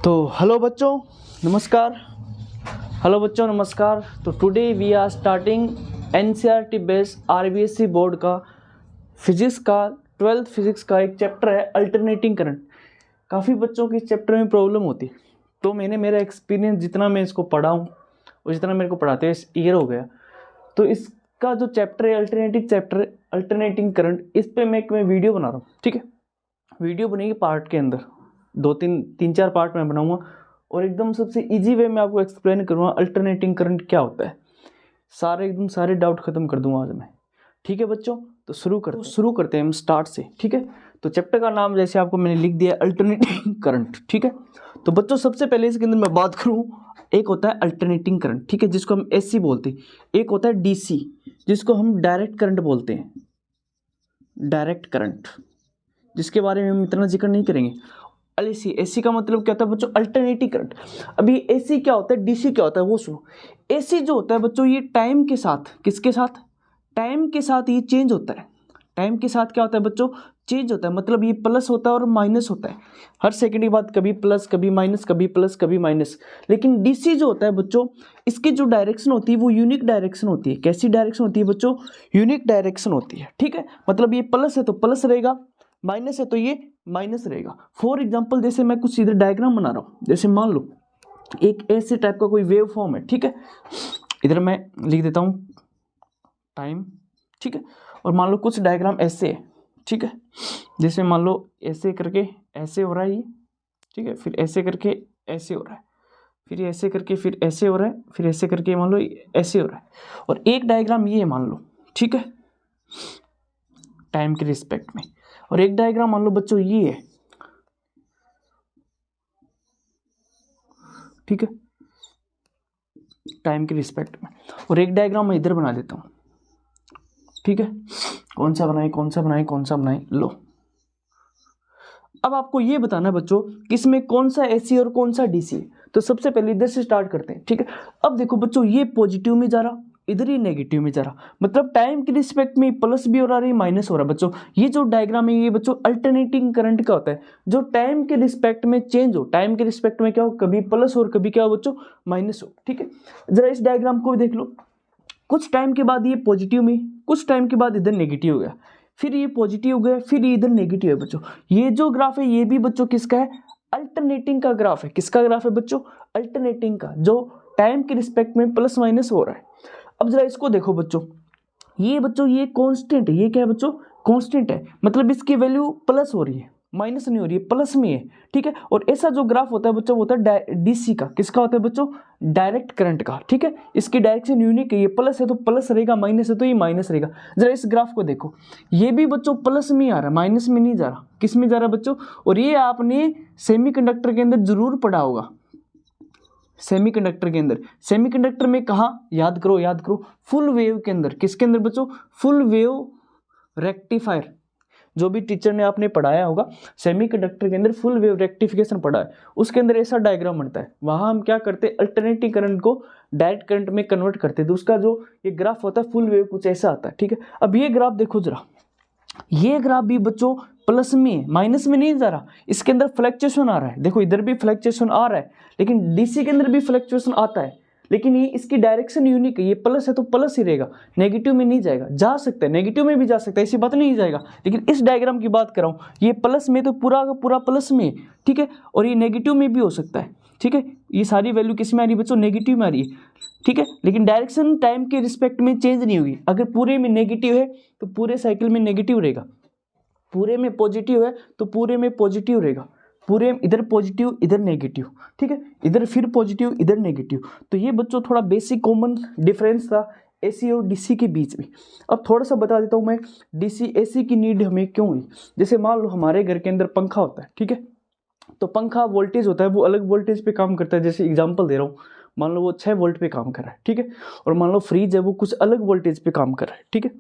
तो हेलो बच्चों नमस्कार। हेलो बच्चों नमस्कार। तो today we are starting NCERT based RBSE board का फिजिक्स का 12th फिजिक्स का एक चैप्टर है अल्टरनेटिंग करंट। काफ़ी बच्चों की इस चैप्टर में प्रॉब्लम होती, तो मैंने मेरा एक्सपीरियंस जितना मैं इसको पढ़ा हूँ और जितना मेरे को पढ़ाते इस ईयर हो गया, तो इसका जो चैप्टर है अल्टरनेटिंग करंट, इस पर मैं वीडियो बना रहा हूँ। ठीक है, वीडियो बनेगी पार्ट के अंदर, तीन चार पार्ट में बनाऊंगा और एकदम सबसे इजी वे में आपको एक्सप्लेन करूँगा अल्टरनेटिंग करंट क्या होता है। सारे डाउट खत्म कर दूंगा आज मैं। ठीक है बच्चों, तो शुरू करते हैं हम स्टार्ट से। ठीक है, तो चैप्टर का नाम जैसे आपको मैंने लिख दिया अल्टरनेटिंग करंट। ठीक है, तो बच्चों सबसे पहले इसके अंदर मैं बात करूँ, एक होता है अल्टरनेटिंग करंट, ठीक है, जिसको हम एसी बोलते हैं। एक होता है डीसी, जिसको हम डायरेक्ट करंट बोलते हैं, डायरेक्ट करंट, जिसके बारे में हम इतना जिक्र नहीं करेंगे। एसी, एसी का मतलब क्या होता है बच्चों? Alternating current. अभी एसी क्या होता है, डीसी क्या होता है, वो सुनो। एसी जो होता है बच्चों, ये टाइम के साथ, किसके साथ? टाइम के साथ ये चेंज होता है। टाइम के साथ क्या होता है बच्चों? चेंज होता है। मतलब ये प्लस होता है और माइनस होता है, हर सेकंड के बाद कभी प्लस कभी माइनस, कभी प्लस कभी माइनस। लेकिन डीसी जो होता है बच्चों, इसकी जो डायरेक्शन होती है वो यूनिक डायरेक्शन होती है। कैसी डायरेक्शन होती है बच्चों? यूनिक डायरेक्शन होती है। ठीक है, मतलब ये प्लस है तो प्लस रहेगा, माइनस है तो ये माइनस रहेगा। फॉर एग्जाम्पल, जैसे मैं कुछ इधर डायग्राम बना रहा हूँ, जैसे मान लो एक ऐसे टाइप का कोई वेव फॉर्म है। ठीक है, इधर मैं लिख देता हूँ टाइम। ठीक है, और मान लो कुछ डायग्राम ऐसे है। ठीक है, जैसे मान लो ऐसे करके ऐसे हो रहा है ये, ठीक है, फिर ऐसे करके ऐसे हो रहा है, फिर ऐसे करके फिर ऐसे हो रहा है, फिर ऐसे करके मान लो ऐसे हो रहा है, और एक डायग्राम ये मान लो। ठीक है, टाइम के रिस्पेक्ट में। और एक डायग्राम मान लो बच्चों ये है। ठीक है, टाइम के रिस्पेक्ट में। और एक डायग्राम मैं इधर बना देता हूँ। ठीक है, कौन सा बनाए, लो। अब आपको ये बताना है बच्चों किसमें कौन सा एसी और कौन सा डीसी है। तो सबसे पहले इधर से स्टार्ट करते हैं। ठीक है, अब देखो बच्चों, ये पॉजिटिव में जा रहा, इधर ही नेगेटिव में जा रहा, मतलब टाइम के रिस्पेक्ट में प्लस भी हो रहा है, माइनस हो रहा है। बच्चों ये जो डायग्राम है ये बच्चों अल्टरनेटिंग करंट का होता है, जो टाइम के रिस्पेक्ट में चेंज हो। टाइम के रिस्पेक्ट में क्या हो, कभी प्लस और कभी क्या हो बच्चों, माइनस हो। ठीक है, जरा इस डायग्राम को देख लो, कुछ टाइम के बाद ये पॉजिटिव में, कुछ टाइम के बाद इधर नेगेटिव हो गया, फिर ये पॉजिटिव हो गया, फिर ये इधर नेगेटिव है। बच्चों ये जो ग्राफ है ये भी बच्चों किसका है? अल्टरनेटिंग का ग्राफ है। किसका ग्राफ है बच्चों? अल्टरनेटिंग का, जो टाइम के रिस्पेक्ट में प्लस माइनस हो रहा है। अब जरा इसको देखो बच्चों, ये बच्चों ये कांस्टेंट है। ये क्या है बच्चों? कांस्टेंट है, मतलब इसकी वैल्यू प्लस हो रही है, माइनस नहीं हो रही है, प्लस में है। ठीक है, और ऐसा जो ग्राफ होता है बच्चों वो होता है डीसी का। किसका होता है बच्चों? डायरेक्ट करंट का। ठीक है, इसकी डायरेक्शन यूनिक है, ये प्लस है तो प्लस रहेगा, माइनस है तो ये माइनस रहेगा। जरा इस ग्राफ को देखो, ये भी बच्चों प्लस में आ रहा है, माइनस में नहीं जा रहा। किस में जा रहा है बच्चों? और ये आपने सेमीकंडक्टर के अंदर जरूर पढ़ा होगा। सेमीकंडक्टर के अंदर, सेमीकंडक्टर में कहा, याद करो, फुल वेव के अंदर। किसके अंदर बच्चों? Full wave rectifier. जो भी टीचर ने आपने पढ़ाया होगा सेमीकंडक्टर के अंदर फुल वेव रेक्टिफिकेशन पढ़ा है, उसके अंदर ऐसा डायग्राम बनता है। वहां हम क्या करते हैं, अल्टरनेटिंग करंट को डायरेक्ट करंट में कन्वर्ट करते हैं, तो उसका जो ये ग्राफ होता है फुल वेव कुछ ऐसा आता है। ठीक है, अब ये ग्राफ देखो जरा, ये ग्राफ भी बच्चों प्लस में है, माइनस में नहीं जा रहा, इसके अंदर फ्लक्चुएशन आ रहा है। देखो इधर भी फ्लक्चुएशन आ रहा है, लेकिन डीसी के अंदर भी फ्लक्चुएशन आता है, लेकिन ये इसकी डायरेक्शन यूनिक है। ये प्लस है तो प्लस ही रहेगा, नेगेटिव में नहीं जाएगा। जा सकता है नेगेटिव में भी जा सकता है, ऐसी बात नहीं जाएगा, लेकिन इस डायग्राम की बात कर रहा हूँ, ये प्लस में तो पूरा का पूरा प्लस में है। ठीक है, और ये नेगेटिव में भी हो सकता है। ठीक है, ये सारी वैल्यू किस में आ रही है बच्चों? नेगेटिव में आ रही है। ठीक है, लेकिन डायरेक्शन टाइम के रिस्पेक्ट में चेंज नहीं होगी। अगर पूरे में नेगेटिव है तो पूरे साइकिल में नेगेटिव रहेगा, पूरे में पॉजिटिव है तो पूरे में पॉजिटिव रहेगा, पूरे इधर पॉजिटिव इधर नेगेटिव। ठीक है, इधर फिर पॉजिटिव इधर नेगेटिव। तो ये बच्चों थोड़ा बेसिक कॉमन डिफरेंस था एसी और डीसी के बीच में। अब थोड़ा सा बता देता हूँ मैं, डीसी एसी की नीड हमें क्यों हुई। जैसे मान लो हमारे घर के अंदर पंखा होता है। ठीक है, तो पंखा वोल्टेज होता है, वो अलग वोल्टेज पे काम करता है। जैसे एग्जांपल दे रहा हूँ, मान लो वो 6 वोल्ट पे काम कर रहा है। ठीक है, और मान लो फ्रिज है वो कुछ अलग वोल्टेज पे काम कर रहा है। ठीक है,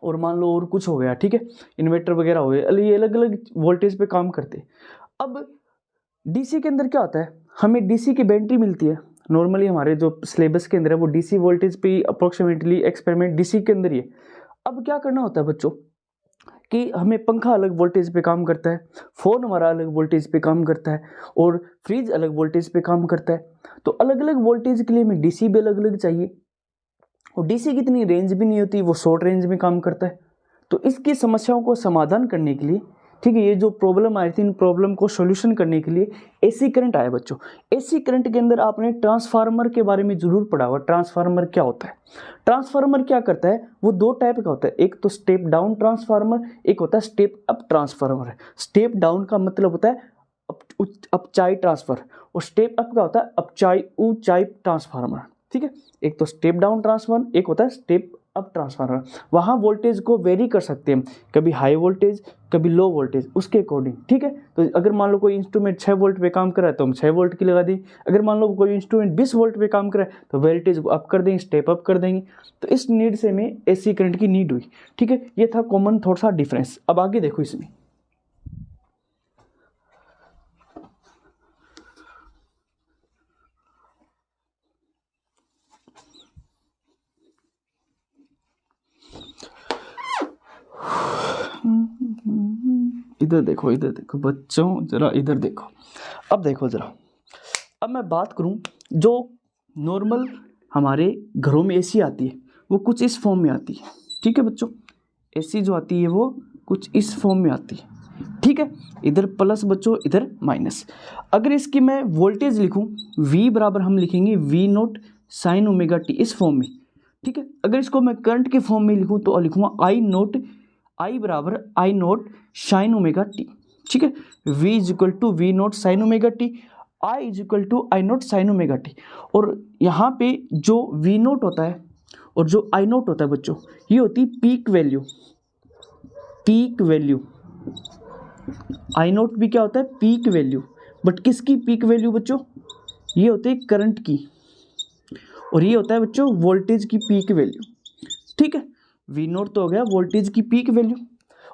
और मान लो और कुछ हो गया। ठीक है, इन्वर्टर वगैरह हो गए, ये अलग अलग वोल्टेज पे काम करते हैं। अब डीसी के अंदर क्या होता है, हमें डीसी की बैटरी मिलती है। नॉर्मली हमारे जो सिलेबस के अंदर है वो डीसी वोल्टेज पे अप्रोक्सीमेटली एक्सपेरिमेंट डीसी के अंदर ही है। अब क्या करना होता है बच्चों, कि हमें पंखा अलग वोल्टेज पे काम करता है, फ़ोन हमारा अलग वोल्टेज पे काम करता है, और फ्रिज अलग वोल्टेज पे काम करता है। तो अलग अलग वोल्टेज के लिए हमें डीसी भी अलग अलग चाहिए, और डीसी की इतनी रेंज भी नहीं होती, वो शॉर्ट रेंज में काम करता है। तो इसकी समस्याओं को समाधान करने के लिए, ठीक है, ये जो प्रॉब्लम आई थी, इन प्रॉब्लम को सॉल्यूशन करने के लिए एसी करंट आया बच्चों। एसी करंट के अंदर आपने ट्रांसफार्मर के बारे में जरूर पढ़ा होगा। ट्रांसफार्मर क्या होता है? ट्रांसफार्मर क्या करता है? वो दो टाइप का होता है, एक तो स्टेप डाउन ट्रांसफार्मर, एक होता है step up transformer. Step down का मतलब होता है अपचाई ट्रांसफर, और स्टेप अप का होता है अपचाई ऊंचाई ट्रांसफार्मर। ठीक है, एक तो स्टेप डाउन ट्रांसफार्मर, एक होता है स्टेप अप ट्रांसफार्मर। वहाँ वोल्टेज को वेरी कर सकते हैं, कभी हाई वोल्टेज कभी लो वोल्टेज, उसके अकॉर्डिंग। ठीक है, तो अगर मान लो कोई इंस्ट्रूमेंट 6 वोल्ट पे काम कर रहा है तो हम 6 वोल्ट की लगा दें। अगर मान लो कोई इंस्ट्रूमेंट 20 वोल्ट पे काम कर रहा है तो वोल्टेज को अप कर देंगे, स्टेप अप कर देंगे। तो इस नीड से हमें एसी करंट की नीड हुई। ठीक है, ये था कॉमन थोड़ा सा डिफरेंस। अब आगे देखो इसमें, इधर देखो, इधर देखो बच्चों, जरा इधर देखो। अब देखो जरा, अब मैं बात करूं, जो नॉर्मल हमारे घरों में एसी आती है वो कुछ इस फॉर्म में आती है। ठीक है बच्चों, एसी जो आती है वो कुछ इस फॉर्म में आती है। ठीक है, इधर प्लस बच्चों, इधर माइनस। अगर इसकी मैं वोल्टेज लिखूं, V बराबर हम लिखेंगे V naught sine omega T, इस फॉर्म में। ठीक है, अगर इसको मैं करंट के फॉर्म में लिखूं तो लिखूंगा I बराबर I naught sine omega t. ठीक है, V is equal to V naught sine omega t, I is equal to I naught sine omega t. और यहाँ पे जो V नोट होता है और जो I नोट होता है बच्चों, ये होती है peak value. Peak value I note भी क्या होता है? Peak value. बट किसकी पीक वैल्यू बच्चों? ये होते है करंट की, और ये होता है बच्चों वोल्टेज की पीक वैल्यू। ठीक है, V नोट तो हो गया वोल्टेज की पीक वैल्यू,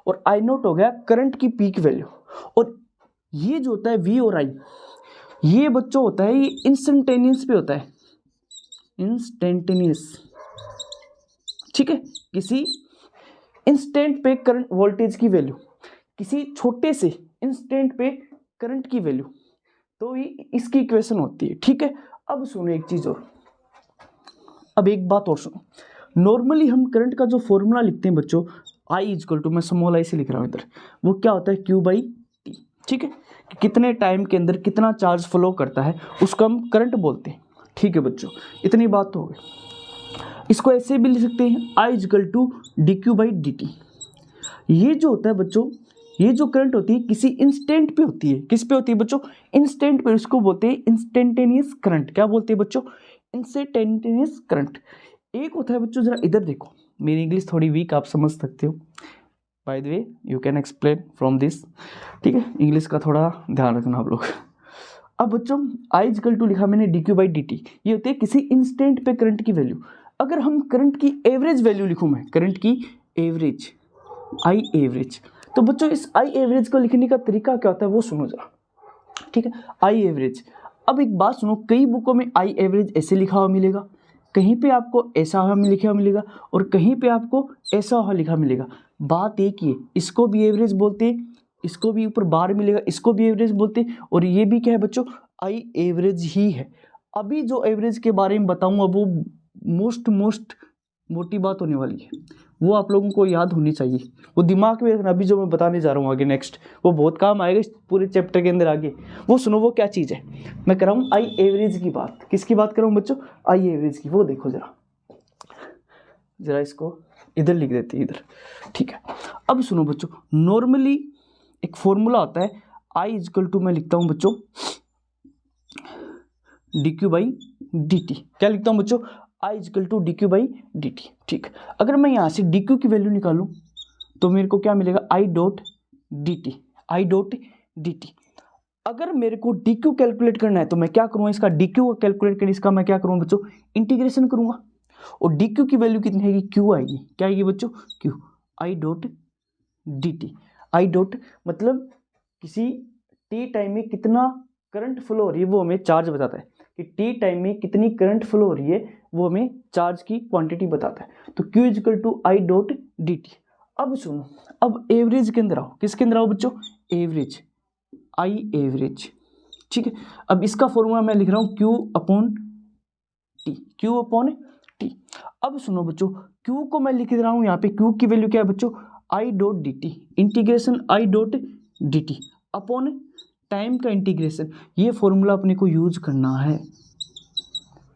और I नोट हो गया करंट की पीक वैल्यू। और ये जो होता है V और I, ये बच्चों होता है, ये इंस्टेंटेनियस पे होता है, इंस्टेंटेनियस। ठीक है, किसी इंस्टेंट पे करंट वोल्टेज की वैल्यू, किसी छोटे से इंस्टेंट पे करंट की वैल्यू, तो ये इसकी इक्वेशन होती है। ठीक है, अब सुनो एक चीज और, अब एक बात और सुनो। नॉर्मली हम करंट का जो फॉर्मूला लिखते हैं बच्चों, I इक्वल टू, मैं स्मॉल आई से लिख रहा हूँ इधर, वो क्या होता है? Q by T. ठीक है, कि कितने टाइम के अंदर कितना चार्ज फ्लो करता है उसको हम करंट बोलते हैं। ठीक है बच्चों, इतनी बात तो हो गई। इसको ऐसे भी लिख सकते हैं, I equal to d q by d t. ये जो होता है बच्चों, ये जो करंट होती है किसी इंस्टेंट पे होती है। किस पे होती है बच्चों? इंस्टेंट पे। इसको बोलते हैं इंस्टेंटेनियस करंट। क्या बोलते हैं बच्चों? Instantaneous current. एक होता है बच्चों, जरा इधर देखो, मेरी इंग्लिश थोड़ी वीक, आप समझ सकते हो, by the way you can explain from this. ठीक है, इंग्लिश का थोड़ा ध्यान रखना आप लोग। अब बच्चों I इक्वल टू लिखा मैंने D q by d t, ये होती है किसी इंस्टेंट पे करंट की वैल्यू। अगर हम करंट की एवरेज वैल्यू लिखूं, मैं करंट की एवरेज, I एवरेज, तो बच्चों इस I एवरेज को लिखने का तरीका क्या होता है वो सुनो जरा। ठीक है, I एवरेज। अब एक बात सुनो, कई बुकों में I एवरेज ऐसे लिखा हुआ मिलेगा, कहीं पे आपको ऐसा हुआ लिखा मिलेगा, और कहीं पे आपको ऐसा हुआ लिखा मिलेगा। बात एक ही है, इसको भी एवरेज बोलते हैं, इसको भी ऊपर बार मिलेगा, इसको भी एवरेज बोलते हैं, और ये भी क्या है बच्चों? I एवरेज ही है। अभी जो एवरेज के बारे में बताऊंगा वो मोस्ट मोटी बात होने वाली है, वो आप लोगों को याद होनी चाहिए, वो दिमाग में रखना। अभी जो मैं बताने जा रहा हूँ आगे नेक्स्ट, वो बहुत काम आएगा इस पूरे चैप्टर के अंदर आगे। वो सुनो, वो क्या चीज़ है। मैं कर रहा हूँ I एवरेज की बात। किसकी बात कर रहा हूँ बच्चों? I एवरेज की। वो देखो जरा इसको इधर लिख देते हैं, इधर। ठीक है, अब सुनो बच्चों, नॉर्मली एक फॉर्मूला होता है, I इक्वल टू, मैं लिखता हूँ बच्चों d q by d t. क्या लिखता हूँ बच्चों? I equal to d q by d t. ठीक, अगर मैं यहाँ से डी क्यू की वैल्यू निकालूँ तो मेरे को क्या मिलेगा? I dot D T, I dot D T. अगर मेरे को डी क्यू कैलकुलेट करना है तो मैं क्या करूँगा? इसका डी क्यू कैलकुलेट करने, इसका मैं क्या करूँगा बच्चों? इंटीग्रेशन करूँगा, और डी क्यू की वैल्यू कितनी आएगी? क्यू आएगी। क्या आएगी बच्चों? Q. I dot D T. I dot मतलब किसी टी टाइम में कितना करंट फ्लो हो रही है वो हमें चार्ज बताता है, कि टी टाइम में कितनी करंट फ्लो हो रही है वो हमें चार्ज की क्वांटिटी बताता है। तो Q equal to I dot D t. अब सुनो, अब एवरेज के अंदर आओ, किसके अंदर आओ बच्चों, एवरेज, आई एवरेज, ठीक है। अब इसका फॉर्मूला मैं लिख रहा हूँ Q upon T, Q upon T. अब सुनो बच्चों, Q को मैं लिख रहा हूँ यहाँ पे, Q की वैल्यू क्या है बच्चों, I dot D T, integration I dot D T upon time का इंटीग्रेशन। ये फॉर्मूला अपने को यूज करना है।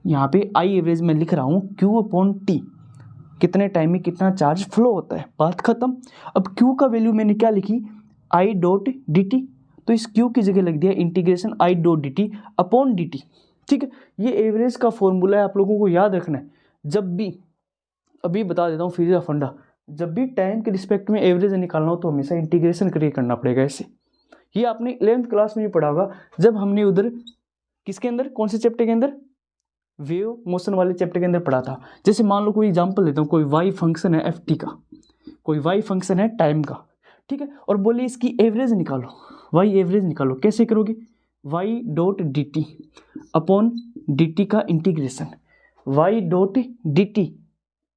यहाँ पे आई एवरेज में लिख रहा हूँ Q अपॉन टी, कितने टाइम में कितना चार्ज फ्लो होता है, बात खत्म। अब Q का वैल्यू मैंने क्या लिखी, आई डॉट डी टी, तो इस Q की जगह लग दिया integration I dot D T upon D t, ठीक है। ये एवरेज का फॉर्मूला है, आप लोगों को याद रखना है। जब भी, अभी बता देता हूँ फिजिक्स का फंडा, जब भी टाइम के रिस्पेक्ट में एवरेज निकालना हो तो हमेशा इंटीग्रेशन करके करना पड़ेगा ऐसे। ये आपने 11th क्लास में भी पढ़ा होगा, जब हमने उधर किसके अंदर, कौन से चैप्टर के अंदर, वेव मोशन वाले चैप्टर के अंदर पढ़ा था। जैसे मान लो कोई एग्जांपल देता हूँ, कोई वाई फंक्शन है एफ टी का, कोई वाई फंक्शन है टाइम का, ठीक है, और बोले इसकी एवरेज निकालो, वाई एवरेज निकालो, कैसे करोगे, Y dot D T upon D T का integration, Y dot D T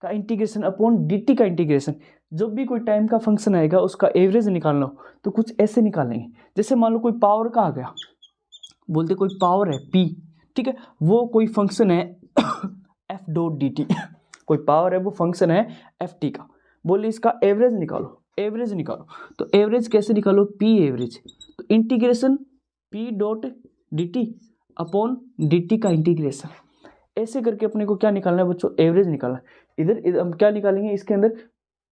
का इंटीग्रेशन अपॉन डी टी का इंटीग्रेशन। जब भी कोई टाइम का फंक्शन आएगा उसका एवरेज निकालना हो तो कुछ ऐसे निकालेंगे। जैसे मान लो कोई पावर का आ गया, बोलते कोई पावर है पी, ठीक है, वो कोई फंक्शन है एफ डॉट डी टी, कोई पावर है वो फंक्शन है एफ टी का, बोले इसका एवरेज निकालो, एवरेज निकालो, तो एवरेज कैसे निकालो, पी एवरेज, तो integration P dot D T upon D T का इंटीग्रेशन। ऐसे करके अपने को क्या निकालना है बच्चों, एवरेज निकालना। इधर हम क्या निकालेंगे, इसके अंदर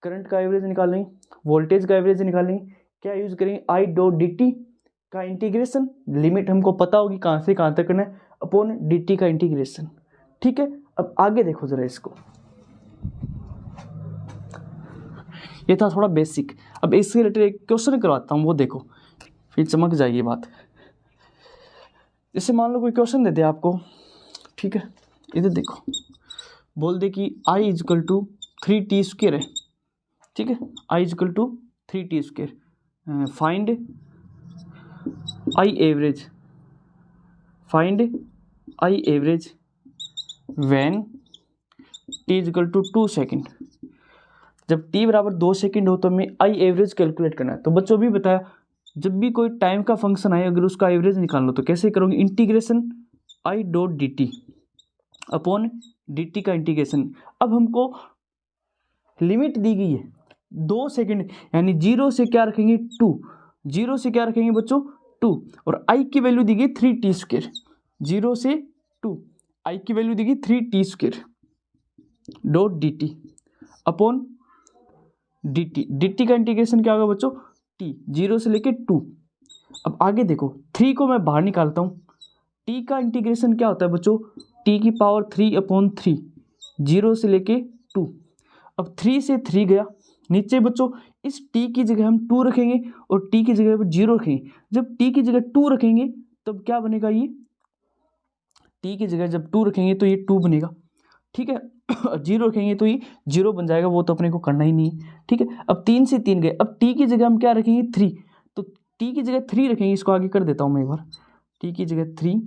करंट का एवरेज निकालेंगे, वोल्टेज का एवरेज निकालेंगे, क्या यूज करेंगे, आई डॉट डी टी का इंटीग्रेशन, लिमिट हमको पता होगी कहाँ से कहाँ तक करना है, अपॉन डी टी का इंटीग्रेशन, ठीक है। अब आगे देखो जरा इसको, ये था थोड़ा बेसिक। अब इससे रिलेटेड एक क्वेश्चन करवाता हूँ, वो देखो फिर चमक जाएगी बात। जैसे मान लो कोई क्वेश्चन दे दे आपको, ठीक है, इधर देखो, बोल दे कि I equal to 3t square है, ठीक है, I equal to 3t square, find I average, find I average when t equal to 2 second. जब t बराबर 2 सेकेंड हो तो हमें आई एवरेज कैलकुलेट करना है। तो बच्चों भी बताया, जब भी कोई टाइम का फंक्शन आए अगर उसका एवरेज निकाल लो तो कैसे करोगे, integration I dot D T upon D T का इंटीग्रेशन। अब हमको लिमिट दी गई है 2 सेकेंड, यानी 0 से क्या रखेंगे 2, 0 से क्या रखेंगे बच्चों 2, और आई की वैल्यू दी गई 3t स्क्वायर, 0 से 2, आई की वैल्यू दी गई 3t square dot D T upon D T, D T का इंटीग्रेशन क्या होगा बच्चों, t, 0 से लेके 2। अब आगे देखो, 3 को मैं बाहर निकालता हूँ, t का इंटीग्रेशन क्या होता है बच्चों, t की पावर 3 अपॉन 3, 0 से लेके 2। अब 3 से 3 गया नीचे बच्चों, इस t की जगह हम 2 रखेंगे और t की जगह पर 0 रखेंगे। जब t की जगह 2 रखेंगे तब क्या बनेगा, ये t की जगह जब 2 रखेंगे तो ये 2 बनेगा, ठीक है, 0 रखेंगे तो ये 0 बन जाएगा, वो तो अपने को करना ही नहीं है, ठीक है। अब 3 से 3 गए, अब t की जगह हम क्या रखेंगे 3, तो t की जगह 3 रखेंगे, इसको आगे कर देता हूँ मैं एक बार, t की जगह 3,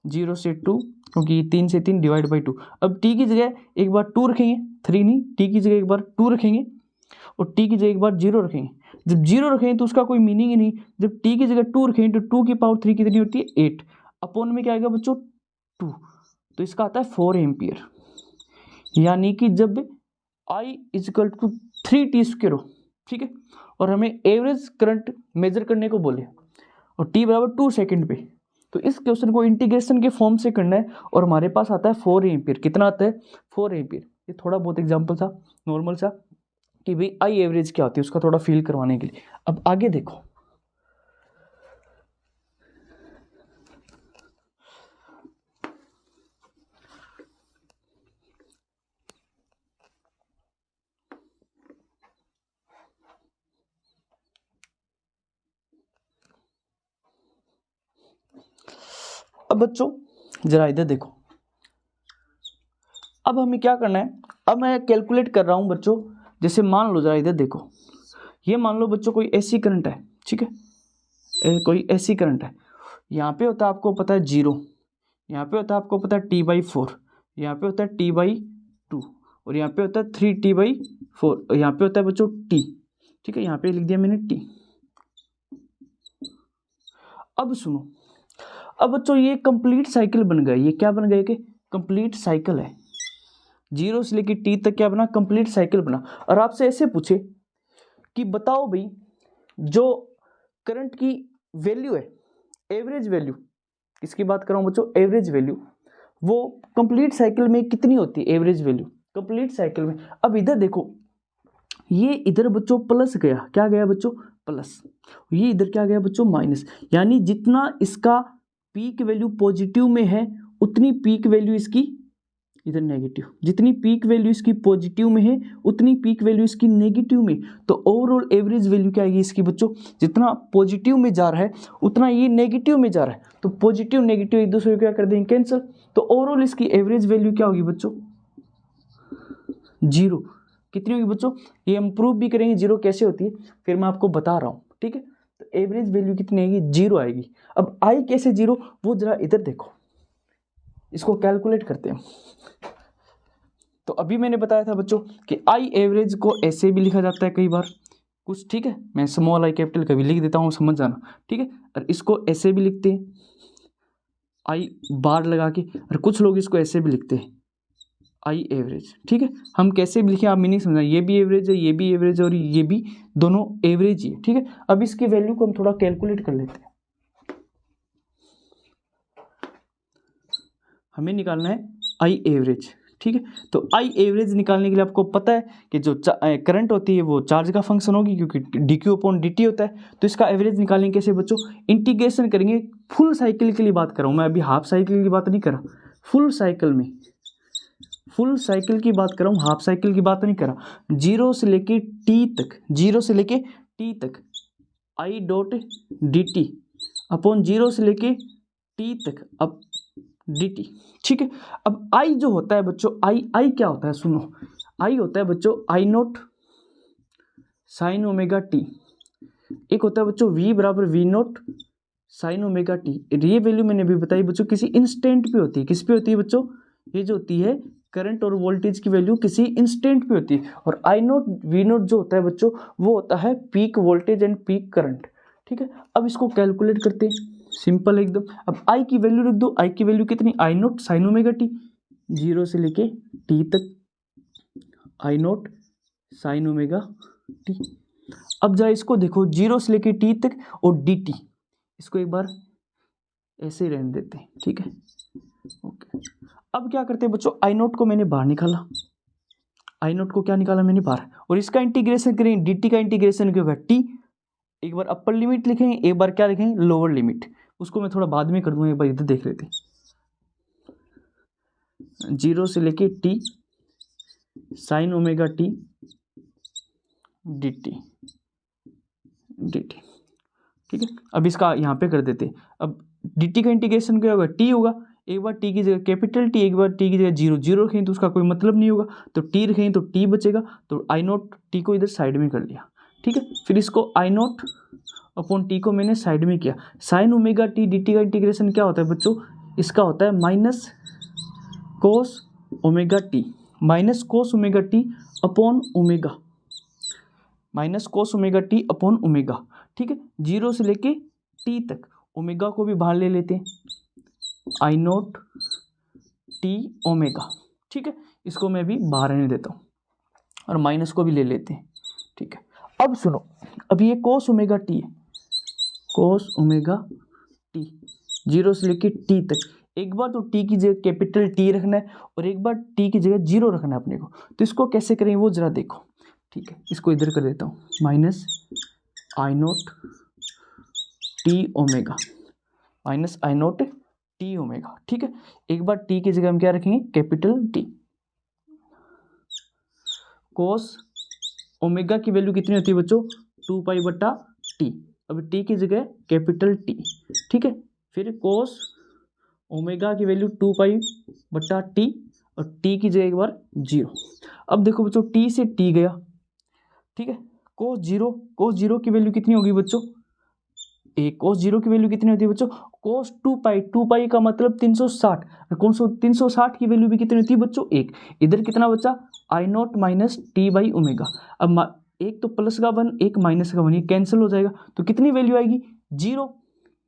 0 से 2, क्योंकि 3 से 3 डिवाइड बाई 2। अब t की जगह एक बार 2 रखेंगे, 3 नहीं, t की जगह एक बार 2 रखेंगे और t की जगह एक बार 0 रखेंगे। जब 0 रखेंगे तो उसका कोई मीनिंग ही नहीं, जब t की जगह 2 रखेंगे तो 2 की पावर 3 कितनी होती है 8, अपॉन में क्या आएगा बच्चों 2, तो इसका आता है 4 एम्पियर। यानी कि जब I equal to 3t square हो, ठीक है, और हमें एवरेज करंट मेजर करने को बोले और t बराबर 2 सेकेंड पे, तो इस क्वेश्चन को इंटीग्रेशन के फॉर्म से करना है और हमारे पास आता है 4 एम्पियर। कितना आता है 4 एम्पियर। ये थोड़ा बहुत एग्जाम्पल था नॉर्मल सा कि भाई आई एवरेज क्या होती है उसका थोड़ा फील करवाने के लिए। अब आगे देखो, अब बच्चों जरा इधर देखो, अब हमें क्या करना है, अब मैं कैलकुलेट कर रहा हूं बच्चों। जैसे मान लो जरा इधर देखो, ये मान लो बच्चों कोई ऐसी करंट है, ठीक है, कोई ऐसी करंट है, यहाँ पे होता है आपको पता है 0, यहाँ पे होता है आपको पता है t/4, यहाँ पे होता है t/2 और यहाँ पे होता है 3t/4 और यहाँ पे होता है बच्चों t। ठीक है, यहाँ पे लिख दिया मैंने टी। अब सुनो, अब बच्चों ये कंप्लीट साइकिल बन गया। ये क्या बन गया कि कंप्लीट साइकिल है, 0 से लेकर टी तक क्या बना, कंप्लीट साइकिल बना। और आपसे ऐसे पूछे कि बताओ भाई जो करंट की वैल्यू है, एवरेज वैल्यू, किसकी बात कर रहा हूँ बच्चों, एवरेज वैल्यू, वो कंप्लीट साइकिल में कितनी होती है एवरेज वैल्यू कंप्लीट साइकिल में। अब इधर देखो, ये इधर बच्चों प्लस गया, क्या गया बच्चों, प्लस, ये इधर क्या गया बच्चों, माइनस। यानी जितना इसका पीक वैल्यू पॉजिटिव में है उतनी पीक वैल्यू इसकी इधर नेगेटिव, जितनी पीक वैल्यू इसकी पॉजिटिव में है उतनी पीक वैल्यू इसकी नेगेटिव में। तो ओवरऑल एवरेज वैल्यू क्या आएगी इसकी बच्चों, जितना पॉजिटिव में जा रहा है उतना ये नेगेटिव में जा रहा है, तो पॉजिटिव नेगेटिव एक दूसरे को क्या कर देंगे, कैंसिल। तो ओवरऑल इसकी एवरेज वैल्यू क्या होगी बच्चों, 0। कितनी होगी बच्चों, ये हम प्रूव भी करेंगे 0 कैसे होती है, फिर मैं आपको बता रहा हूँ, ठीक है। तो एवरेज वैल्यू कितनी आएगी, 0 आएगी। अब आई कैसे 0, वो जरा इधर देखो, इसको कैलकुलेट करते हैं। तो अभी मैंने बताया था बच्चों कि आई एवरेज को ऐसे भी लिखा जाता है कई बार कुछ, ठीक है, मैं स्मॉल आई कैपिटल का भी लिख देता हूँ, समझ जाना, ठीक है। और इसको ऐसे भी लिखते हैं आई बार लगा के, और कुछ लोग इसको ऐसे भी लिखते हैं आई एवरेज, ठीक है। हम कैसे भी लिखें आप मीनिंग समझना, ये भी एवरेज है, ये भी एवरेज है, और ये भी दोनों एवरेज ही है, ठीक है। अब इसकी वैल्यू को हम थोड़ा कैलकुलेट कर लेते हैं। हमें निकालना है आई एवरेज, ठीक है। तो आई एवरेज निकालने के लिए आपको पता है कि जो करंट होती है वो चार्ज का फंक्शन होगी, क्योंकि D Q upon D T होता है। तो इसका एवरेज निकालेंगे कैसे बच्चों, इंटीग्रेशन करेंगे। फुल साइकिल के लिए बात कर रहा हूँ मैं, अभी हाफ साइकिल की बात नहीं कर रहा, फुल साइकिल में, फुल साइकिल की बात कर रहा हूँ, हाफ साइकिल की बात नहीं कर रहा। 0 से लेके टी तक, 0 से लेके टी तक I dot D T upon 0 से लेके टी तक अब डी टी, ठीक है। अब आई जो होता है बच्चों, आई क्या होता है, सुनो, आई होता है बच्चों I naught sine omega t, एक होता है बच्चों वी बराबर V naught sine omega t. ये वैल्यू मैंने भी बताई बच्चों किसी इंस्टेंट पे होती है, किस पे होती है बच्चों, ये जो होती है करंट और वोल्टेज की वैल्यू किसी इंस्टेंट पे होती है। और आई नोट वी नोट जो होता है बच्चों वो होता है peak voltage and peak current, ठीक है। अब इसको कैलकुलेट करते हैं, सिंपल एकदम। अब आई की वैल्यू रख दो, आई की वैल्यू कितनी, आई नोट साइन ओमेगा टी, 0 से लेके टी तक आई नोट साइन ओमेगा टी। अब जरा इसको देखो, 0 से लेके टी तक और डी टी, इसको एक बार ऐसे ही रहने देते हैं, ठीक है, ओके। अब क्या करते हैं बच्चों, आई नोट को मैंने बाहर निकाला, आई नोट को क्या निकाला मैंने बाहर, और इसका इंटीग्रेशन करेंगे, डी टी का इंटीग्रेशन क्या होगा, टी, एक बार अपर लिमिट लिखेंगे, एक बार क्या लिखेंगे, लोअर लिमिट, उसको मैं थोड़ा बाद में कर दूंगा, एक बार इधर देख लेते हैं। 0 से लेके T sign omega T D t, ठीक है। अब इसका यहाँ पे कर देते हैं। अब डी टी का इंटीग्रेशन क्या होगा, टी होगा, एक बार टी की जगह कैपिटल टी, एक बार टी की जगह 0 रखेंगे तो उसका कोई मतलब नहीं होगा, तो टी रखेंगे तो टी बचेगा, तो आई नोट टी को इधर साइड में कर लिया, ठीक है। फिर इसको आई नोट अपॉन टी को मैंने साइड में किया। Sign omega T D T का इंटीग्रेशन क्या होता है बच्चों, इसका होता है minus cos omega T, minus cos omega T upon omega, minus cos omega T upon omega, ठीक है। 0 से लेके टी तक, ओमेगा को भी बाहर ले लेते हैं, आई नोट टी ओमेगा, ठीक है। इसको मैं भी बाहर रहने देता हूँ और माइनस को भी ले लेते हैं, ठीक है। अब सुनो, अब ये कोस ओमेगा टी है, कोस ओमेगा टी 0 से लेके टी तक, एक बार तो टी की जगह कैपिटल टी रखना है और एक बार टी की जगह 0 रखना है अपने को। तो इसको कैसे करेंगे वो जरा देखो, ठीक है। इसको इधर कर देता हूँ, माइनस आई नोट टी ओमेगा, माइनस आई नोट टी ओमेगा, ठीक है। एक बार टी की जगह हम क्या रखेंगे, कैपिटल टी। कोस ओमेगा की वैल्यू कितनी होती है बच्चों, 2 पाई बटा टी, अब टी की जगह कैपिटल टी, ठीक है। फिर कोस ओमेगा की वैल्यू 2 पाई बटा टी और टी की जगह एक बार 0। अब देखो बच्चों टी से टी गया, ठीक है। कोस जीरो की वैल्यू कितनी होगी बच्चों, एक कोस 0 की वैल्यू कितनी होती है बच्चों, कोस 2 पाई का मतलब 360, कौन सा 360 की वैल्यू भी कितनी होती है बच्चों, 1। इधर कितना बचा, I naught minus T by omega. अब एक तो प्लस का 1, एक माइनस का 1, ये कैंसिल हो जाएगा, तो कितनी वैल्यू आएगी 0।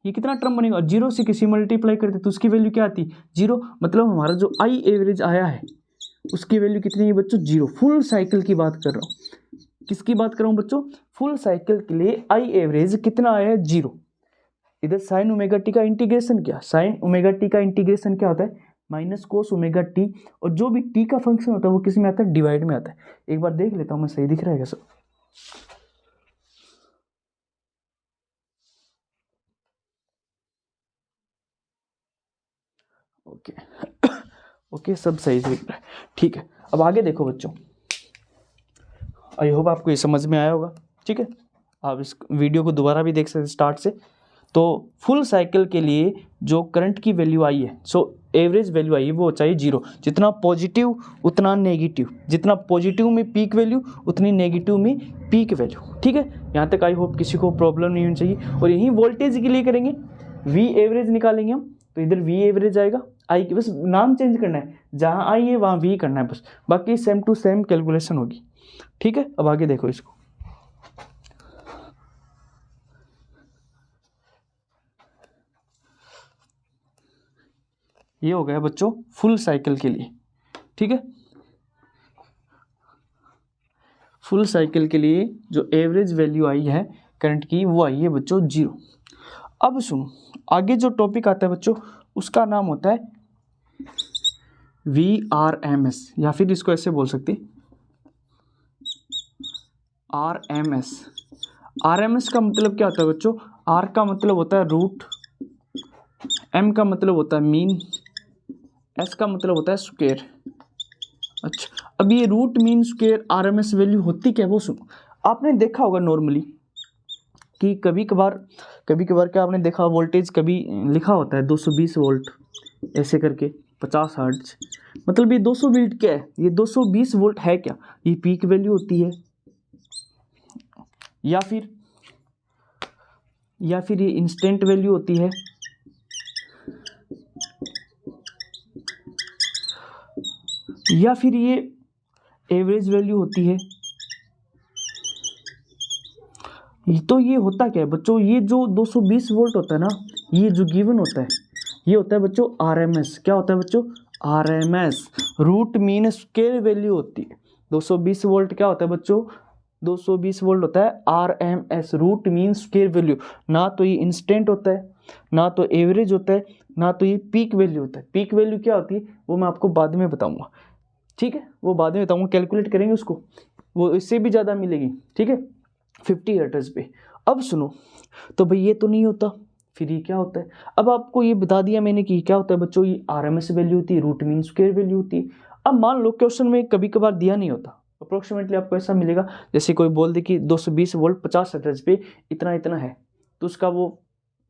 ये कितना टर्म बनेगा, और 0 से किसी मल्टीप्लाई करते तो उसकी वैल्यू क्या आती 0। मतलब हमारा जो आई एवरेज आया है उसकी वैल्यू कितनी है बच्चों 0। फुल साइकिल की बात कर रहा हूँ, किसकी बात कर रहा हूँ बच्चों, फुल साइकिल के लिए आई एवरेज कितना आया है 0। इधर साइन ओमेगा टी का इंटीग्रेशन क्या, साइन ओमेगा टी का इंटीग्रेशन क्या होता है माइनस कोस ओमेगा टी, और जो भी टी का फंक्शन होता है वो किस में आता है डिवाइड में आता है। एक बार देख लेता हूँ मैं, सही दिख रहा है क्या सब। ओके ओके सब सही दिख रहा है, ठीक है। अब आगे देखो बच्चों, आई होप आपको ये समझ में आया होगा, ठीक है। आप इस वीडियो को दोबारा भी देख सकते स्टार्ट से। तो फुल साइकिल के लिए जो करंट की वैल्यू आई है, सो एवरेज वैल्यू आई है वो चाहिए 0। जितना पॉजिटिव उतना नेगेटिव, जितना पॉजिटिव में पीक वैल्यू उतनी नेगेटिव में पीक वैल्यू, ठीक है। यहाँ तक आई होप किसी को प्रॉब्लम नहीं होनी चाहिए। और यही वोल्टेज के लिए करेंगे, वी एवरेज निकालेंगे हम, तो इधर वी एवरेज आएगा, आई की बस नाम चेंज करना है, जहाँ आई है वहाँ वी करना है बस, बाकी सेम टू सेम कैलकुलेशन होगी, ठीक है। अब आगे देखो इसको, ये हो गया बच्चों फुल साइकिल के लिए, ठीक है। फुल साइकिल के लिए जो एवरेज वैल्यू आई है करंट की वो आई है बच्चों 0। अब सुनो, आगे जो टॉपिक आता है बच्चों उसका नाम होता है VRMS, या फिर इसको ऐसे बोल सकते RMS। RMS का मतलब क्या होता है बच्चों, R का मतलब होता है रूट, M का मतलब होता है मीन, S का मतलब होता है स्क्वायर। अच्छा, अब ये root mean square RMS value होती क्या वो सुनो। आपने देखा होगा नॉर्मली कि कभी कभार क्या आपने देखा, वोल्टेज कभी लिखा होता है 220 वोल्ट ऐसे करके 50 हर्ट्ज, मतलब ये 200 वोल्ट क्या है, ये 220 वोल्ट है क्या, ये पीक वैल्यू होती है, या फिर ये इंस्टेंट वैल्यू होती है, या फिर ये एवरेज वैल्यू होती है। तो ये होता क्या है बच्चों, ये जो 220 वोल्ट होता है ना, ये जो गिवन होता है ये होता है बच्चों RMS। क्या होता है बच्चों RMS, root mean square value होती है। 220 वोल्ट क्या होता है बच्चों, 220 वोल्ट होता है RMS, root mean square value. ना तो ये इंस्टेंट होता है, ना तो एवरेज होता है, ना तो ये पीक वैल्यू होता है। पीक वैल्यू क्या होती है वो मैं आपको बाद में बताऊंगा, ठीक है, वो बाद में बताऊंगा, कैलकुलेट करेंगे उसको, वो इससे भी ज़्यादा मिलेगी, ठीक है, 50 हर्ट्ज पे। अब सुनो, तो भाई ये तो नहीं होता, फिर ये क्या होता है। अब आपको ये बता दिया मैंने कि क्या होता है बच्चों, ये RMS वैल्यू होती है, रूट मीन स्क्वायर वैल्यू होती है। अब मान लो क्वेश्चन में कभी कभार दिया नहीं होता, अप्रोक्सीमेटली आपको ऐसा मिलेगा जैसे कोई बोल दे कि 220 वोल्ट 50 हर्ट्ज पे इतना इतना है, तो उसका वो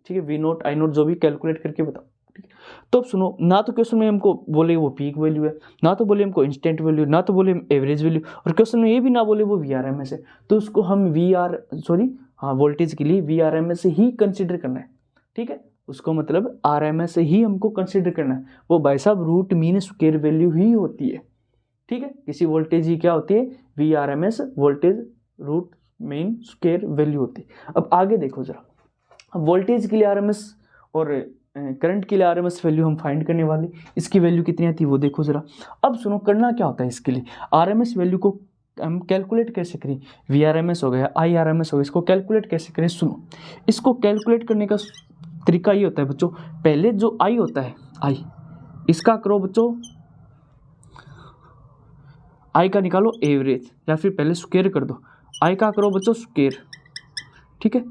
ठीक है V0 I0 जो भी कैलकुलेट करके बताओ, ठीक है। तो अब सुनो, ना तो क्वेश्चन में हमको बोले वो पीक वैल्यू है, ना तो बोले हमको इंस्टेंट वैल्यू, ना तो बोले एवरेज वैल्यू, और क्वेश्चन में ये भी ना बोले वो VRMS है, तो उसको हम वोल्टेज के लिए VRMS ही कंसिडर करना है, ठीक है। उसको मतलब RMS ही हमको कंसिडर करना है, वो भाई साहब रूट मीन स्क्वायर वैल्यू ही होती है, ठीक है। किसी वोल्टेज की क्या होती है VRMS, voltage root mean square value होती है। अब आगे देखो जरा, वोल्टेज के लिए RMS और करंट के लिए RMS वैल्यू हम फाइंड करने वाले, इसकी वैल्यू कितनी आती है वो देखो जरा। अब सुनो, करना क्या होता है इसके लिए, RMS वैल्यू को हम कैलकुलेट कैसे करें, VRMS हो गया, IRMS हो गया, इसको कैलकुलेट कैसे करें। सुनो, इसको कैलकुलेट करने का तरीका ये होता है बच्चों, पहले जो I होता है I, इसका करो बच्चों, I का निकालो एवरेज, या फिर पहले स्क्वायर कर दो, I का करो बच्चों स्क्वायर, ठीक है।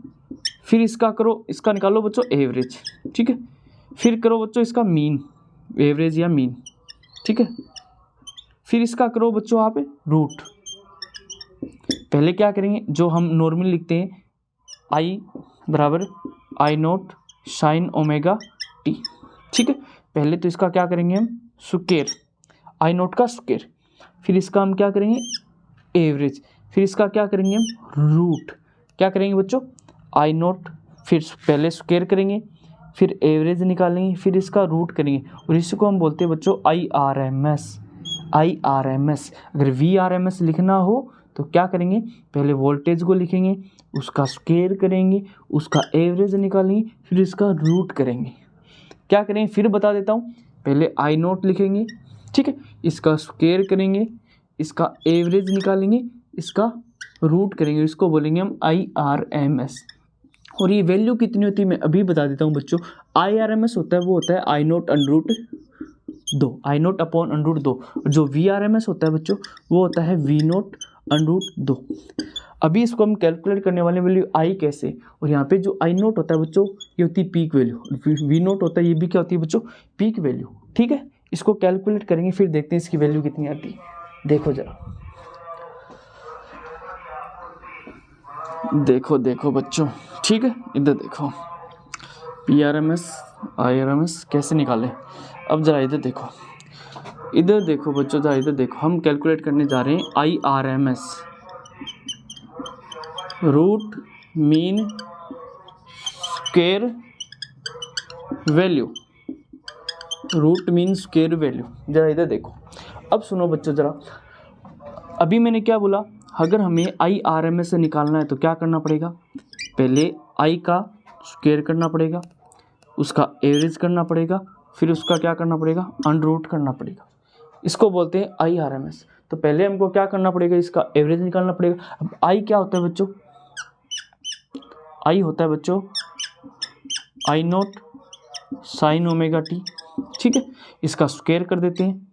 फिर इसका करो, इसका निकालो बच्चों एवरेज, ठीक है। फिर करो बच्चों इसका मीन, एवरेज या मीन, ठीक है। फिर इसका करो बच्चों आप रूट। पहले क्या करेंगे, जो हम नॉर्मल लिखते हैं I बराबर I0 साइन ओमेगा टी, ठीक है। पहले तो इसका क्या करेंगे हम स्क्वायर, I0 का स्क्वायर, फिर इसका हम क्या करेंगे एवरेज, फिर इसका क्या करेंगे हम रूट। क्या करेंगे बच्चों I0, फिर पहले स्क्वायर करेंगे, फिर एवरेज निकालेंगे, फिर इसका रूट करेंगे, और इसको हम बोलते हैं बच्चों IRMS। अगर VRMS लिखना हो तो क्या करेंगे, पहले वोल्टेज को लिखेंगे, उसका स्क्वायर करेंगे, उसका एवरेज निकालेंगे, फिर इसका रूट करेंगे। क्या करेंगे फिर बता देता हूँ, पहले आई नोट लिखेंगे, ठीक है, इसका स्क्वायर करेंगे, इसका एवरेज निकालेंगे, इसका रूट करेंगे, इसको बोलेंगे हम IRMS। और ये वैल्यू कितनी होती है मैं अभी बता देता हूँ बच्चों। IRMS होता है वो होता है I note under root 2, I naught upon under root 2। जो VRMS होता है बच्चों वो होता है V नोट अंडर रूट 2। अभी इसको हम कैलकुलेट करने वाले वैल्यू आई कैसे, और यहाँ पे जो आई नोट होता है बच्चों ये होती है पीक वैल्यू, V नोट होता है ये भी क्या होती है बच्चों, पीक वैल्यू। ठीक है, इसको कैलकुलेट करेंगे, फिर देखते हैं इसकी वैल्यू कितनी आती है। देखो जरा, देखो देखो बच्चों, ठीक है, इधर देखो PRMS IRMS कैसे निकालें। अब जरा इधर देखो, इधर देखो बच्चों, जरा इधर देखो, हम कैलकुलेट करने जा रहे हैं IRMS, root mean square value, root mean square value. जरा इधर देखो, अब सुनो बच्चों जरा, अभी मैंने क्या बोला, अगर हमें IRMS से निकालना है तो क्या करना पड़ेगा, पहले I का स्क्वायर करना पड़ेगा, उसका एवरेज करना पड़ेगा, फिर उसका क्या करना पड़ेगा, अंडर रूट करना पड़ेगा। इसको बोलते हैं IRMS। तो पहले हमको क्या करना पड़ेगा, इसका एवरेज निकालना पड़ेगा। अब I क्या होता है बच्चों, I होता है बच्चों I naught sine omega t, ठीक है, इसका स्क्वायर कर देते हैं,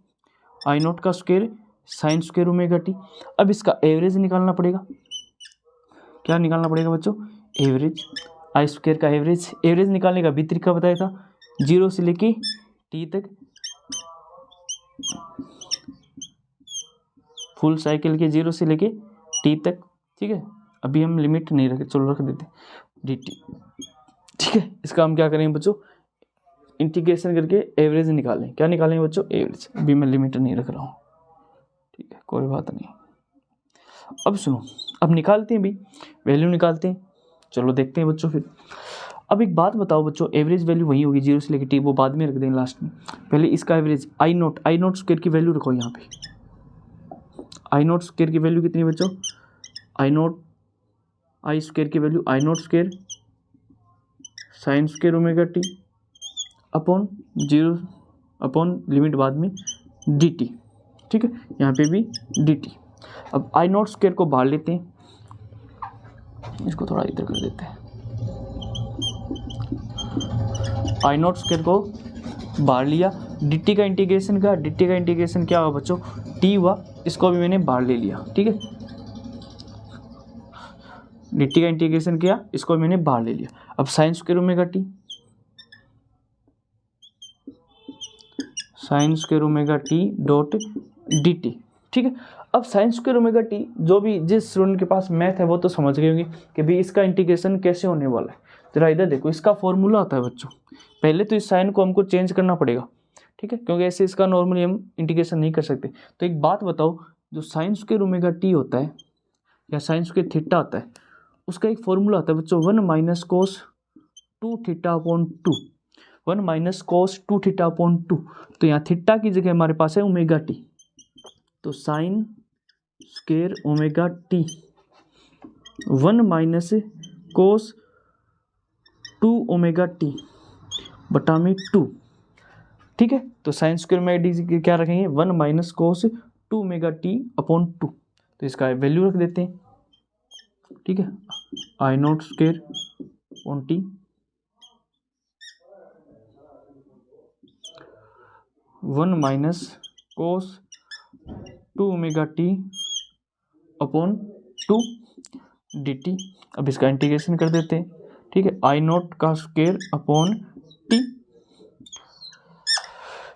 आई नोट का square sine square omega T. अब इसका एवरेज निकालना पड़ेगा, क्या निकालना पड़ेगा बच्चों, एवरेज, आई स्क्वायर का एवरेज। एवरेज निकालने का भी तरीका बताया था, 0 से लेके टी तक, फुल साइकिल के 0 से लेके टी तक, ठीक है। अभी हम लिमिट नहीं रखे, चलो रख देते dt, ठीक है। इसका हम क्या करेंगे बच्चों, इंटीग्रेशन करके एवरेज निकालें। क्या निकालेंगे बच्चों, एवरेज। अभी मैं लिमिट नहीं रख रहा हूँ, ठीक है, कोई बात नहीं। अब सुनो, अब निकालते हैं भी, वैल्यू निकालते हैं, चलो देखते हैं बच्चों। फिर अब एक बात बताओ बच्चों, एवरेज वैल्यू वही होगी 0 से लेकर टी, वो बाद में रख देंगे लास्ट में। पहले इसका एवरेज आई नोट स्क्वायर की वैल्यू रखो यहाँ पे। आई नोट स्क्वायर की वैल्यू कितनी है बच्चों, आई स्क्वायर की value I naught square sine square omega T upon 0 upon limit बाद में dt, ठीक है, यहाँ पे भी dt। अब आई नोट स्क्वायर को बाहर लेते हैं, इसको थोड़ा इधर कर देते हैं, आई नोट स्क्वायर को बाहर लिया, dt का इंटीग्रेशन क्या हुआ बच्चों, t हुआ, इसको भी मैंने बाहर ले लिया, ठीक है, dt का इंटीग्रेशन किया, इसको भी मैंने बाहर ले लिया। अब sign square omega T, sign square omega T dot dt, ठीक है। अब साइन स्क्वायर ओमेगा टी, जो भी जिस स्टूडेंट के पास मैथ है वो तो समझ गए होंगे कि भाई इसका इंटीग्रेशन कैसे होने वाला है। जरा इधर देखो, इसका फॉर्मूला होता है बच्चों, पहले तो इस साइन को हमको चेंज करना पड़ेगा, ठीक है, क्योंकि ऐसे इसका नॉर्मली हम इंटीग्रेशन नहीं कर सकते। तो एक बात बताओ, जो साइन स्क्वायर ओमेगा टी होता है या साइन स्क्वायर थीटा होता है, उसका एक फॉर्मूला होता है बच्चों, 1 minus cos 2 theta upon 2, 1 minus cos 2 theta upon 2। तो यहाँ थीटा की जगह हमारे पास है ओमेगा टी, तो sign square omega T 1 minus cos 2 omega T बटा में 2, ठीक है। तो साइन स्क्वायर ओमेगा टी क्या रखेंगे, 1 minus cos 2 omega T upon 2, तो इसका वैल्यू रख देते हैं, ठीक है, I naught square upon T 1 minus cos 2 omega T upon 2 dt। अब इसका इंटीग्रेशन कर देते हैं, ठीक है, आई नोट का स्क्वायर अपॉन टी।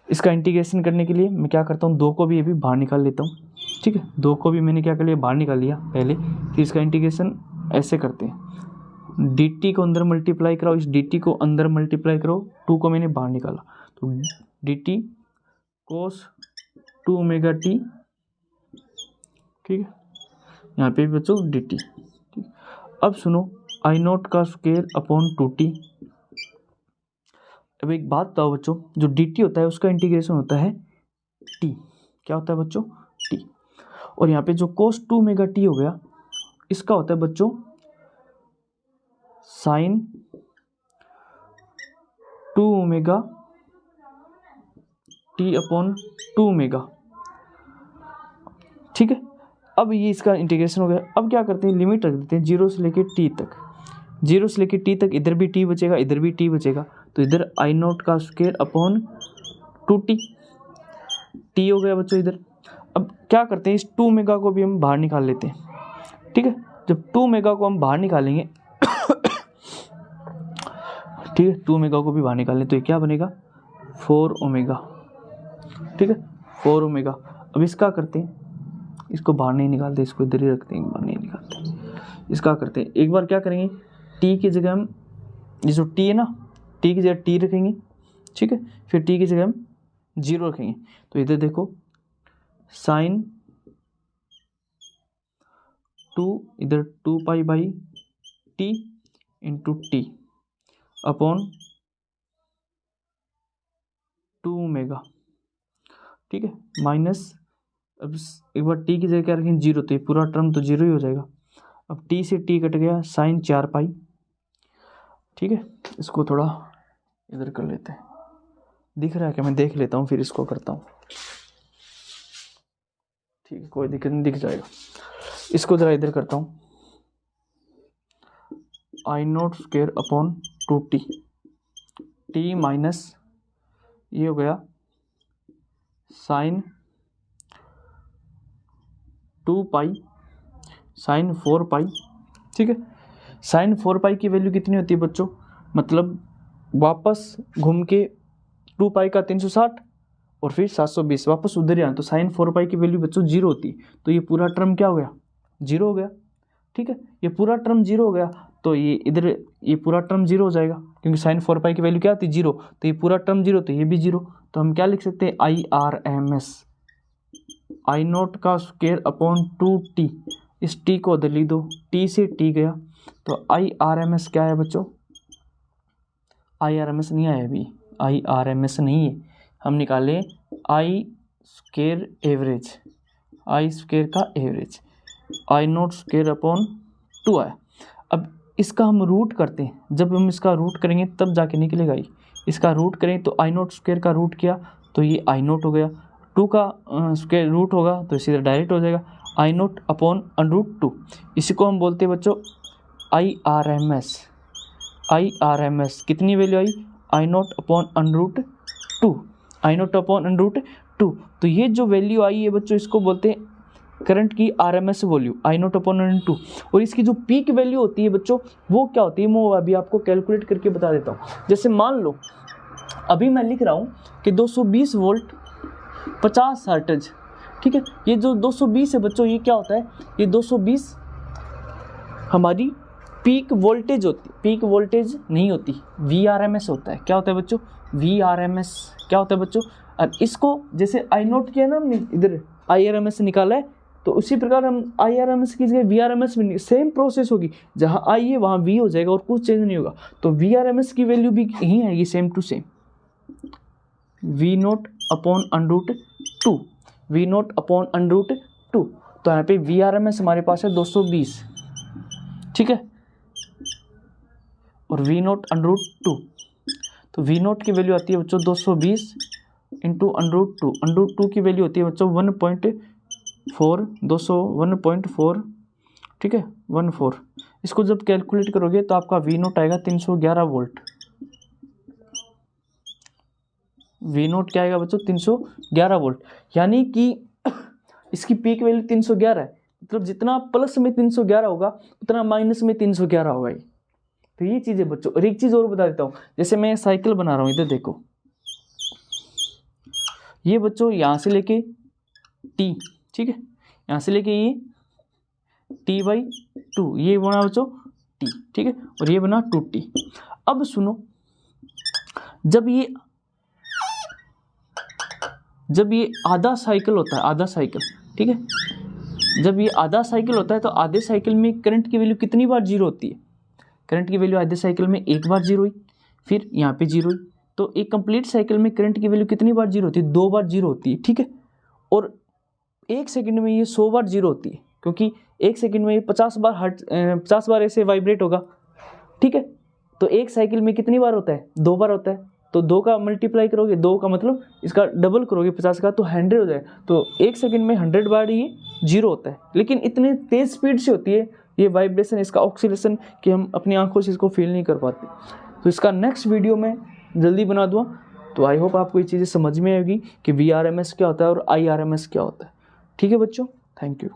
इसका इंटीग्रेशन करने के लिए मैं क्या करता हूँ, 2 को भी ये भी बाहर निकाल लेता हूँ, ठीक है, 2 को भी मैंने क्या कर लिया, बाहर निकाल लिया पहले। फिर इसका इंटीग्रेशन ऐसे करते हैं, dt को अंदर मल्टीप्लाई कराओ, इस dt को अंदर मल्टीप्लाई करो, 2 को मैंने बाहर निकाला, तो dt कोस 2 ओमेगा टी, ठीक है, यहाँ पे भी बच्चों dt, ठीक। अब सुनो, आई नोट का स्क्वायर अपॉन 2t। अब एक बात बताओ बच्चों, जो dt होता है उसका इंटीग्रेशन होता है t, क्या होता है बच्चों, t। और यहाँ पे जो cos 2 ओमेगा टी हो गया, इसका होता है बच्चों sine 2 omega T upon 2 omega. ठीक है, अब ये इसका इंटीग्रेशन हो गया। अब क्या करते हैं, लिमिट रख देते हैं 0 से लेके टी तक। 0 से लेके टी तक, इधर भी टी बचेगा, इधर भी टी बचेगा, तो इधर आई नॉट का स्क्वायर अपॉन 2t टी हो गया बच्चों इधर। अब क्या करते हैं, इस 2 ओमेगा को भी हम बाहर निकाल लेते हैं। ठीक है, जब 2 ओमेगा को हम बाहर निकालेंगे ठीक है, 2 ओमेगा को भी बाहर निकालें तो ये क्या बनेगा 4 ओमेगा। ठीक है, 4 ओमेगा। अब इसका करते हैं, इसको बाहर नहीं निकालते, इसको इधर ही रखते हैं, बाहर नहीं निकालते। इसका करते हैं, एक बार क्या करेंगे, टी की जगह हम, ये जो टी है ना, टी की जगह टी रखेंगे। ठीक है, फिर टी की जगह हम 0 रखेंगे। तो इधर देखो साइन 2, इधर 2 pi by T into T upon 2 omega. ठीक है, माइनस, अब एक बार टी की जगह क्या रखेंगे 0, तो ये पूरा टर्म तो 0 ही हो जाएगा। अब टी से टी कट गया, साइन 4 पाई। ठीक है, इसको थोड़ा इधर कर लेते हैं, दिख रहा है क्या, मैं देख लेता हूँ फिर इसको करता हूँ। ठीक है, कोई दिक्कत नहीं, दिख जाएगा। इसको ज़रा इधर करता हूँ, I naught square upon 2t T minus ये हो गया साइन 2 पाई साइन 4 पाई। ठीक है, साइन 4 पाई की वैल्यू कितनी होती है बच्चों, मतलब वापस घूम के 2 पाई का 360 और फिर 720 वापस उधर ही आना, तो साइन 4 पाई की वैल्यू बच्चों 0 होती है। तो ये पूरा टर्म क्या हो गया 0 हो गया। ठीक है, ये पूरा टर्म 0 हो गया, तो ये इधर ये पूरा टर्म 0 हो जाएगा, क्योंकि साइन 4 पाई की वैल्यू क्या आती है 0, तो ये पूरा टर्म 0, तो ये भी 0। तो हम क्या लिख सकते हैं, IRMS आई नॉट का स्क्वायर अपॉन 2t, इस t को उधर लिख दो, t से t गया, तो IRMS क्या है बच्चों, IRMS नहीं आया अभी, IRMS नहीं है, हम निकाले आई स्क्वायर एवरेज, आई स्क्वायर का एवरेज, आई नॉट स्क्वायर अपॉन 2 आया। अब इसका हम रूट करते हैं, जब हम इसका रूट करेंगे तब जाके निकलेगा ही। इसका रूट करें तो आई नॉट स्क्वायर का रूट किया तो ये आई नॉट हो गया, 2 का स्क्वायर रूट होगा तो इसी तरह डायरेक्ट हो जाएगा आई नॉट अपॉन √2। इसी को हम बोलते हैं बच्चों IRMS। IRMS कितनी value I, I not upon √2, I not upon √2। तो ये जो वैल्यू आई है बच्चों, इसको बोलते हैं करंट की RMS value, I not upon √2। और इसकी जो पीक वैल्यू होती है बच्चों, वो क्या होती है, मैं अभी आपको कैलकुलेट करके बता देता हूँ। जैसे मान लो अभी मैं लिख रहा हूँ कि 220 वोल्ट 50 हर्ट्ज। ठीक है, ये जो 220 है बच्चों, ये क्या होता है, ये 220 हमारी पीक वोल्टेज होती है, पीक वोल्टेज नहीं होती, VRMS होता है। क्या होता है बच्चों, VRMS क्या होता है बच्चों। और इसको जैसे आई नोट किया ना हमने, इधर IRMS निकाला है, तो उसी प्रकार हम IRMS की जगह VRMS में सेम प्रोसेस होगी, जहाँ I है वहाँ V हो जाएगा और कुछ चेंज नहीं होगा। तो VRMS की वैल्यू भी यही आएगी, same to same, V naught upon √2, V naught upon √2। तो यहाँ पे VRMS हमारे पास है 220, ठीक है, और V नोट √2, तो V नोट की वैल्यू आती है बच्चों 220 इंटू √2 की वैल्यू होती है बच्चों 1.4, 1.4, ठीक है 14। इसको जब कैलकुलेट करोगे तो आपका V नोट आएगा 311 वोल्ट। V नोट क्या आएगा बच्चों 311 वोल्ट, यानी कि इसकी पीक वैल्यू 311 है, मतलब जितना प्लस में 311 होगा उतना माइनस में 311 होगा। तो ये चीज़ है बच्चों। और एक चीज़ और बता देता हूँ, जैसे मैं साइकिल बना रहा हूँ, इधर देखो, ये बच्चों यहाँ से लेके T, ठीक है, यहाँ से लेके ये T/2, ये बना बच्चों T, ठीक है, और ये बना 2T। अब सुनो, जब ये आधा साइकिल होता है, आधा साइकिल, ठीक है, जब ये आधा साइकिल होता है तो आधे साइकिल में करंट की वैल्यू कितनी बार 0 होती है, करंट की वैल्यू आधे साइकिल में एक बार 0 हुई, फिर यहाँ पे 0 हुई। तो एक कंप्लीट साइकिल में करंट की वैल्यू कितनी बार 0 होती है, 2 बार 0 होती है, ठीक है। और 1 सेकंड में ये 100 बार जीरो होती है, क्योंकि 1 सेकंड में ये 50 बार ऐसे वाइब्रेट होगा, ठीक है। तो 1 साइकिल में कितनी बार होता है, 2 बार होता है। तो 2 का मल्टीप्लाई करोगे, 2 का मतलब इसका डबल करोगे 50 का, तो 100 हो जाए। तो 1 सेकंड में 100 बार ये जीरो होता है, लेकिन इतनी तेज स्पीड से होती है ये वाइब्रेशन, इसका ऑक्सीलेशन, कि हम अपनी आंखों से इसको फील नहीं कर पाते। तो इसका नेक्स्ट वीडियो में जल्दी बना दूँगा। तो आई होप आपको ये चीज़ें समझ में आएगी कि VRMS क्या होता है और IRMS क्या होता है। ठीक है बच्चों, थैंक यू।